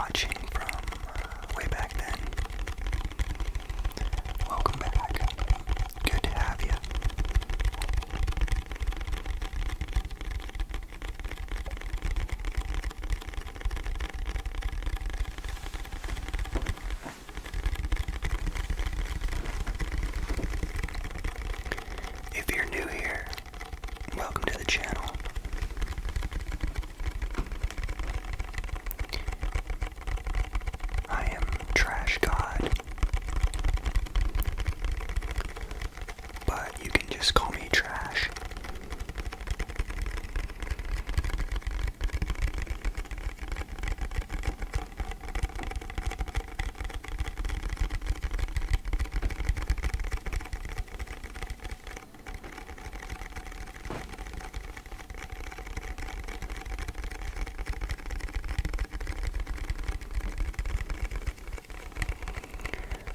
watching from way back then, welcome back. Good to have you. If you're new here, welcome to the channel. I am Trash God, but you can just call me Trash.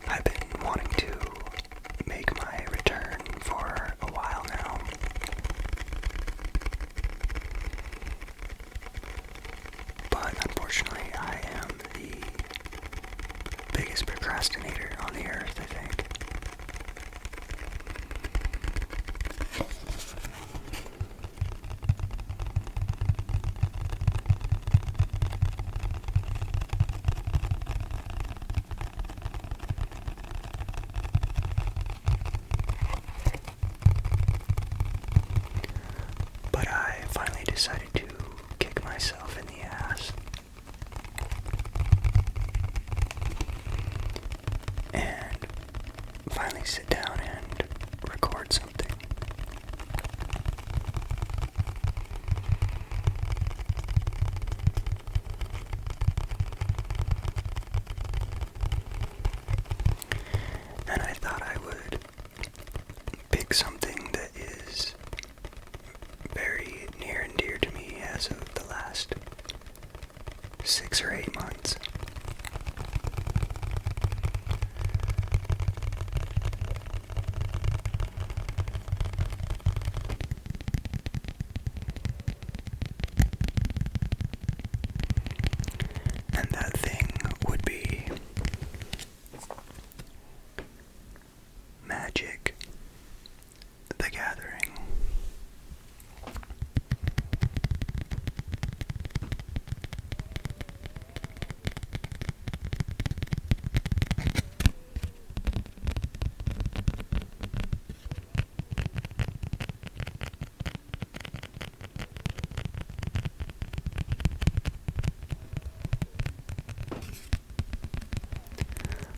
I've been wanting to make my return for a while now. But unfortunately, I am the biggest procrastinator on the earth, I think. But I finally decided to kick myself in the ass and finally sit down and record something. And I thought I would pick something that is very near and dear to me as of the last 6 or 8 months. And that thing would be Magic: The Gathering.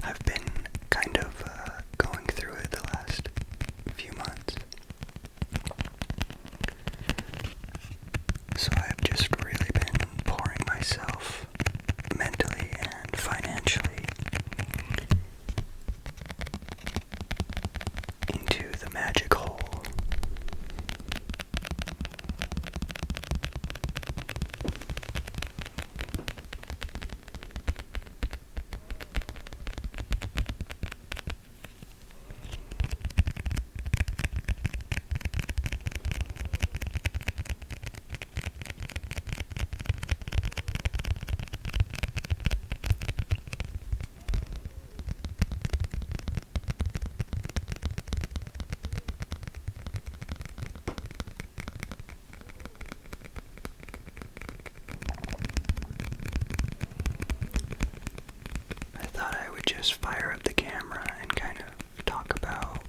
I've been kind of going through it the last few months. So I've just really been pouring myself mentally and financially into the magic hole. I thought I would just fire up the camera and kind of talk about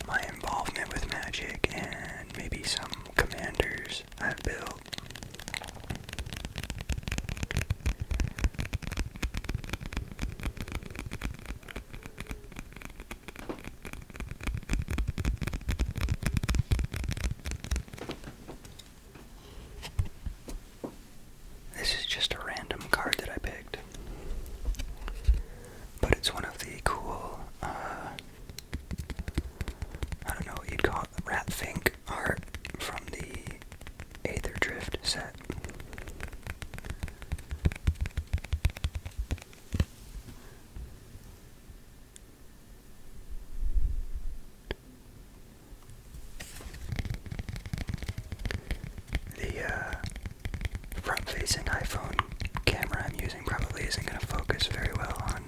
my involvement with magic and maybe some commanders I've built. front-facing iPhone camera I'm using probably isn't going to focus very well on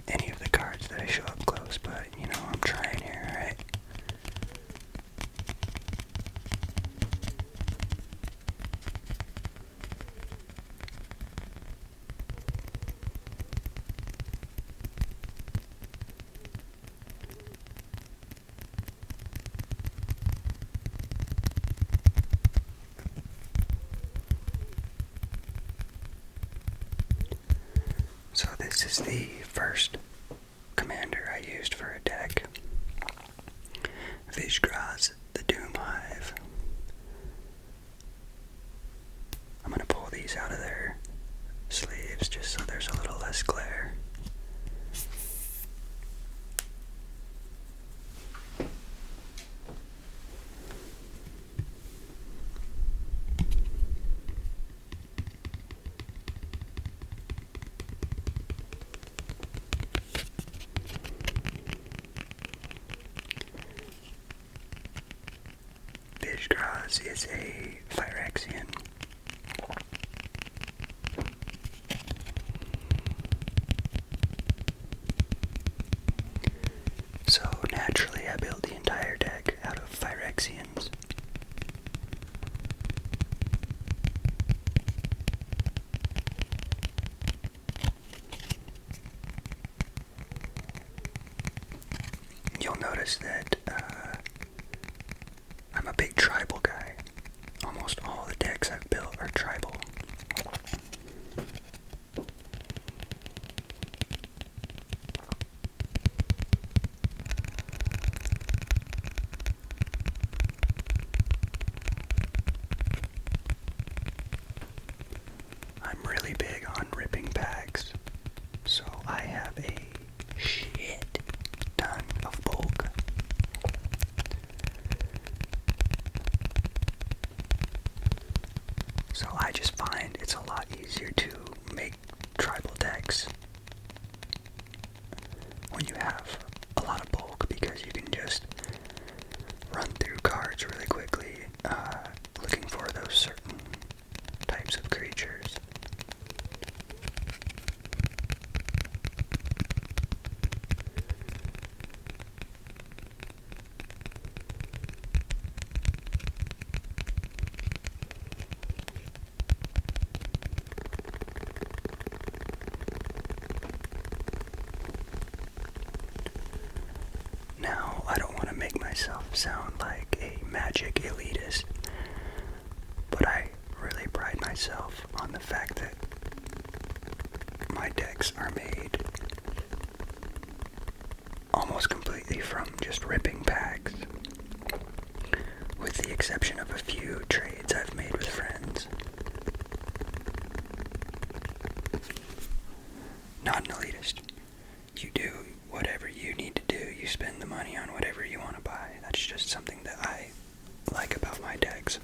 any of the cards that I show up close, but, you know, I'm trying here, alright? So this is the first commander I used for a deck. Vizgraz, the Doom Hive. I'm going to pull these out of their sleeves just so there's a little less glare. Vizgraz is a Phyrexian. So naturally I built the entire deck out of Phyrexians. You'll notice that I'm a big tribal guy. Almost all the decks I've built are tribal. I'm really big on ripping packs, so I have a shit ton of bulk. So I just find it's a lot easier to make tribal decks when you have a lot of bulk, because you can just run through cards really quickly, looking for those certain types of creatures. Now, I don't want to make myself sound like a Magic elitist, but I really pride myself on the fact that my decks are made almost completely from just ripping packs, with the exception of a few trades I've made with friends. Not an elitist. You do whatever you need to do. You spend the money on whatever you want to buy. That's just something that I like about my decks.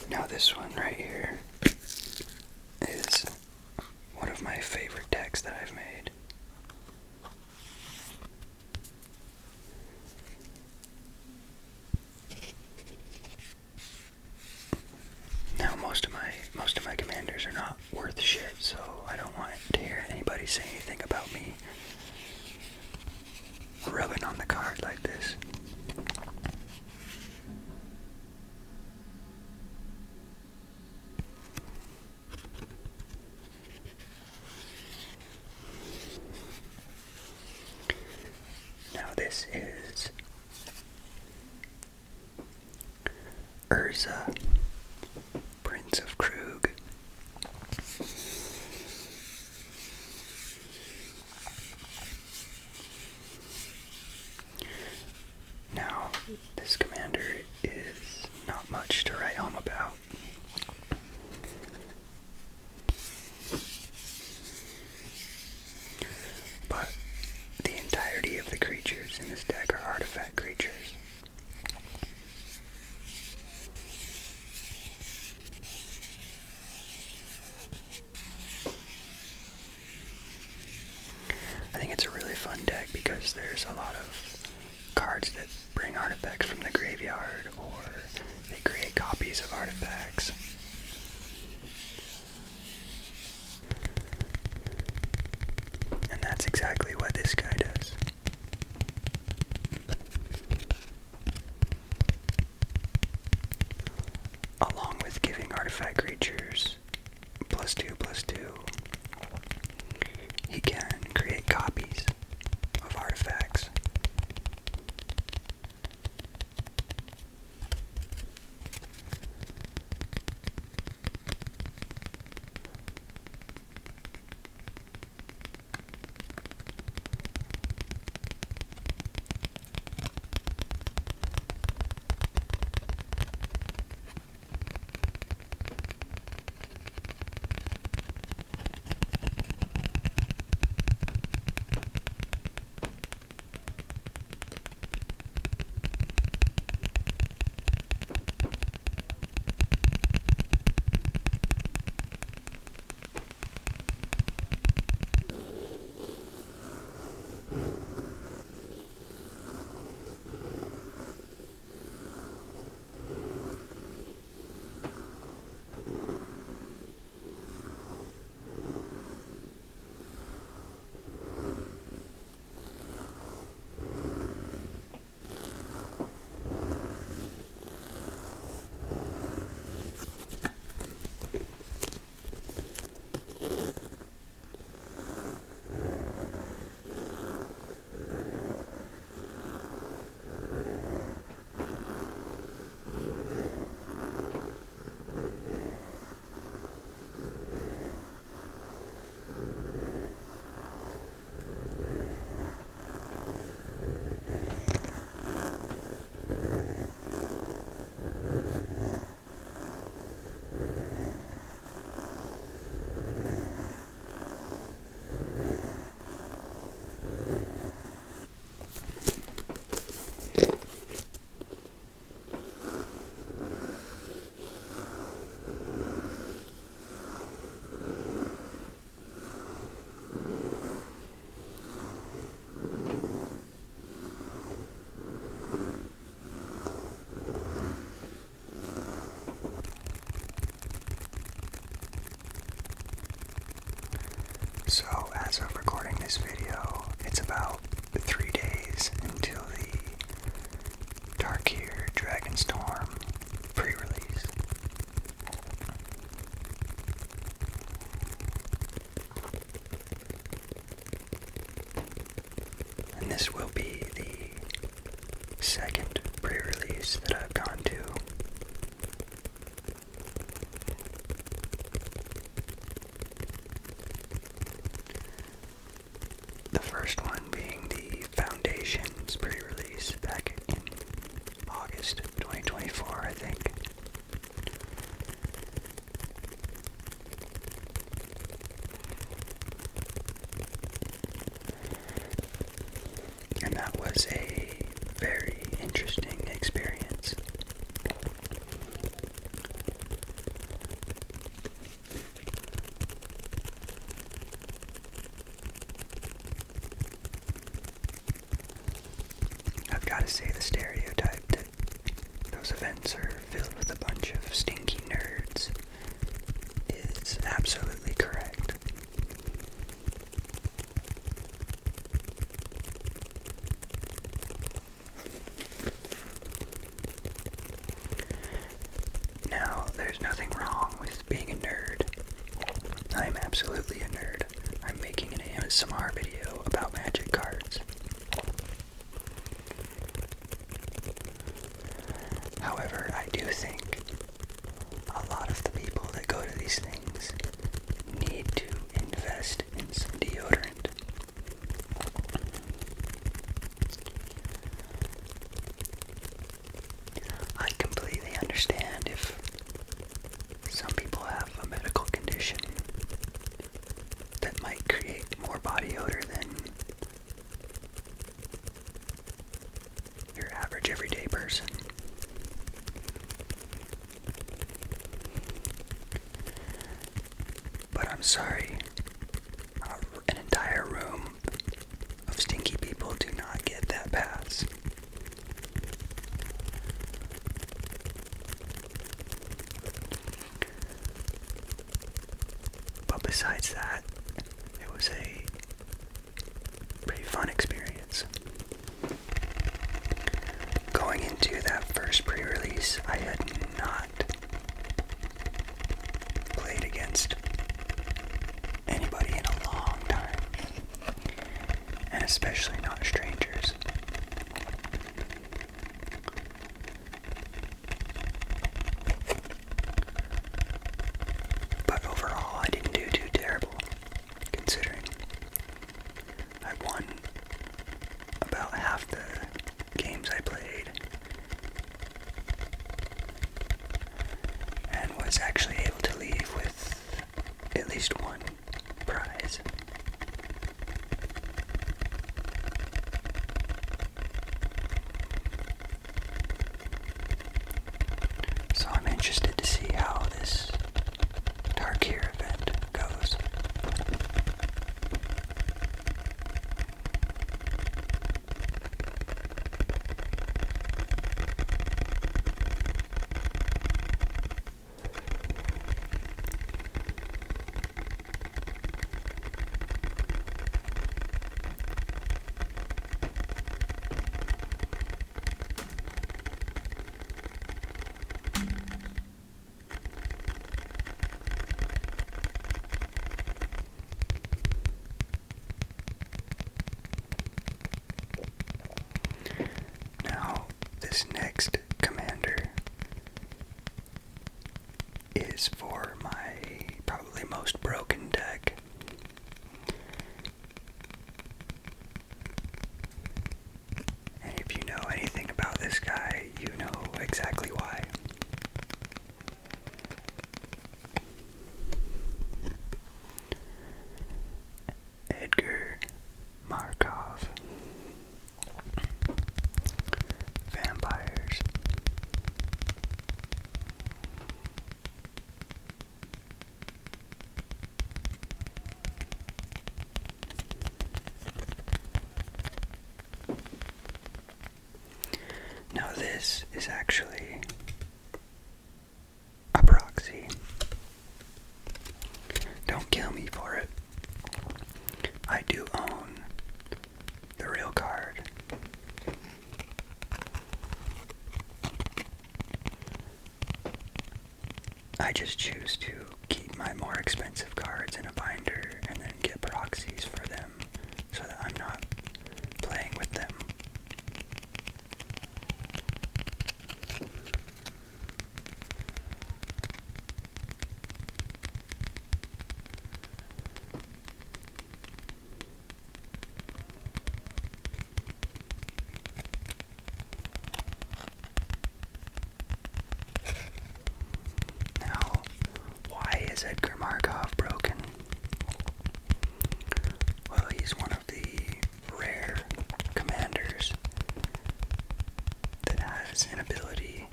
Now this one right here is one of my favorite decks that I've made. Now most of my commanders are not worth shit, so I don't want to hear anybody say anything about me rubbing on the card like this. Now this is Urza, Prince of Krug. Now, this commander is not much to write home about. But the entirety of the creatures in this deck are artifact creatures. because there's a lot of cards that bring artifacts from the graveyard, or they create copies of artifacts. And that's exactly what this guy does. Along with giving artifact creatures +2/+2, he can create copies of artifacts. So, as of recording this video, it's about 3 days until the Darkir Dragonstorm pre-release. And this will be the second pre-release that I've gone to. The first one being the Foundations pre-release back in August 2024, I think. And that was a very interesting experience. I've got to say, the stereotype that those events are filled with a bunch of stinky nerds is absolutely correct. Now, there's nothing wrong with being a nerd. I'm absolutely a nerd. I'm making an ASMR video about Magic cards. However, I do think a lot of the people that go to these things need to invest in some deodorant. I completely understand if some people have a medical condition that might create more body odor than your average everyday person. But I'm sorry, an entire room of stinky people do not besides that, it was a pretty fun experience. Going into that first pre-release, I had not played against anybody in a long time, and especially not strangers. But overall, I didn't do too terrible, considering I won about half the games I played, and was actually able to leave with at least one prize. So I'm interested to see how this Tarkir event goes. Now, this next commander is for my probably most broken deck. And if you know anything about this guy, you know exactly why. Edgar Markov. Vampires. Now this is actually a proxy. Don't kill me for it. I do own the real card. I just choose to keep my more expensive cards in a binder and then get proxies for them so that I'm not playing with them. Now, why is Edgar Markov broken? Well, he's one of the rare commanders that has an ability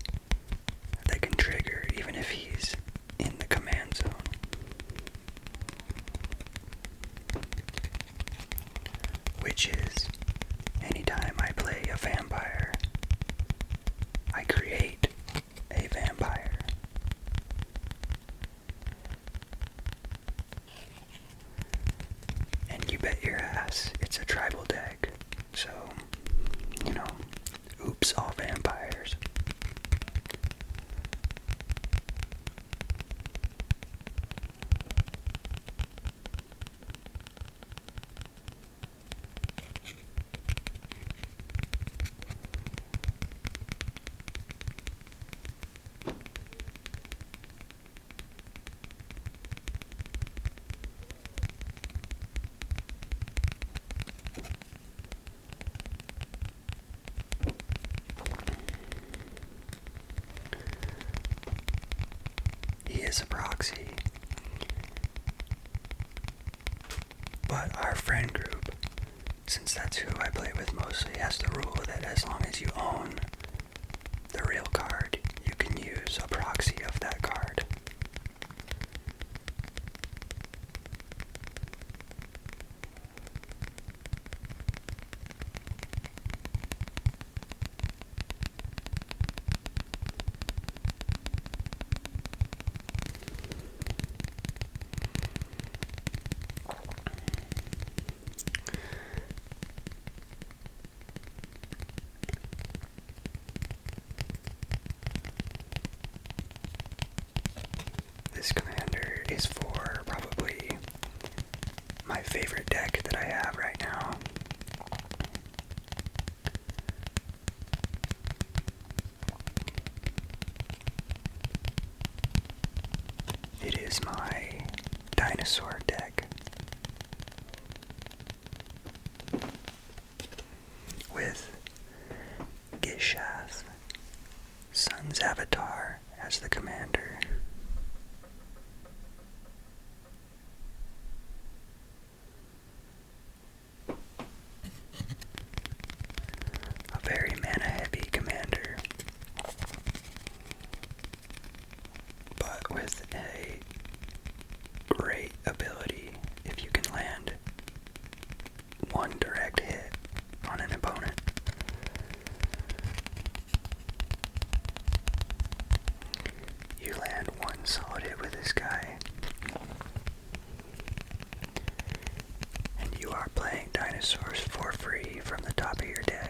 that can trigger even if he's in the command zone. Which is, anytime I play a vampire, I create a vampire. And you bet your ass it's a tribal deck. So, you know, oops, all vampires. He is a proxy. But our friend group, since that's who I play with mostly, has the rule that as long as you own the real card, you can use a proxy of that card. this commander is for probably my favorite deck that I have right now. It is my dinosaur deck with Gishath, Sun's avatar, as the commander. A very mana-heavy commander, but with a great ability if you can land one direct hit on an opponent. You land one solid hit with this guy, and you are playing dinosaurs for free from the top of your deck.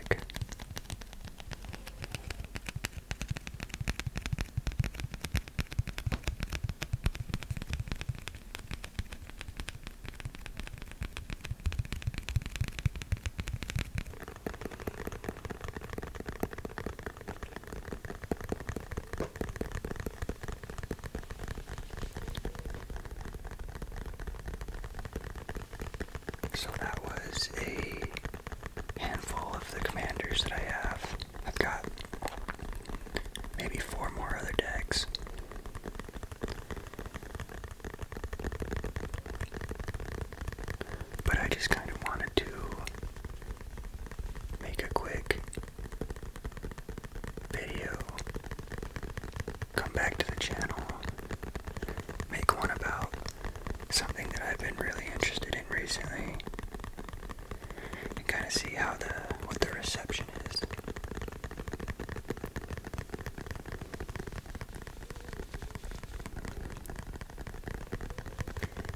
So that was a handful of the commanders that I have. I've got maybe 4 more other decks. But I just kind of wanted to make a quick video, come back to the channel, make one about something that I've been really interested in recently, and kind of see what the reception is.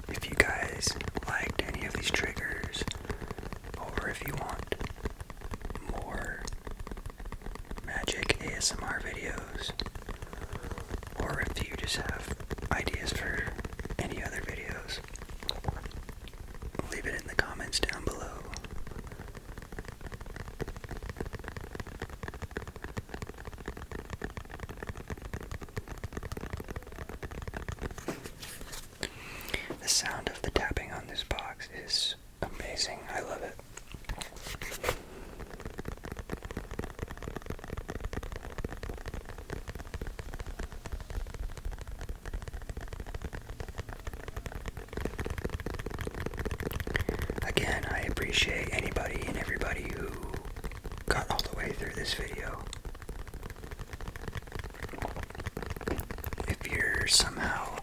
If you guys liked any of these triggers, or if you want more Magic ASMR videos, or if you just have ideas for any other videos, leave it in the comments down below. The sound of the tapping on this box is amazing. I love it. Again, I appreciate anybody and everybody who got all the way through this video. If you're somehow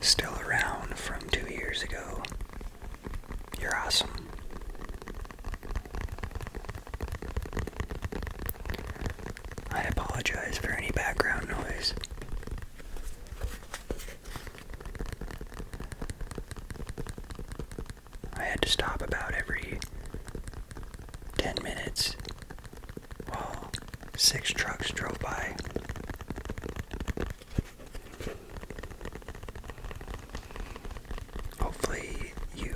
still around from 2 years ago, you're awesome. I apologize for any background noise. I had to stop about every 10 minutes while 6 trucks drove by. Hopefully you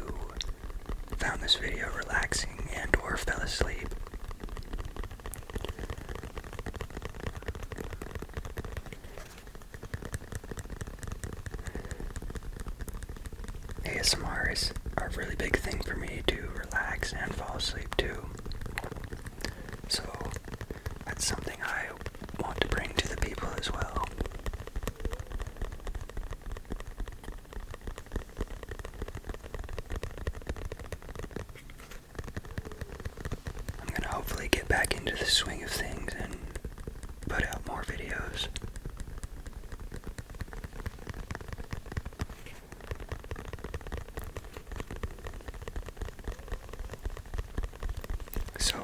found this video relaxing and or fell asleep. ASMR is a really big thing for me to relax and fall asleep to. So that's something I want to bring to the people as well. I'm gonna hopefully get back into the swing of things and put out more videos. So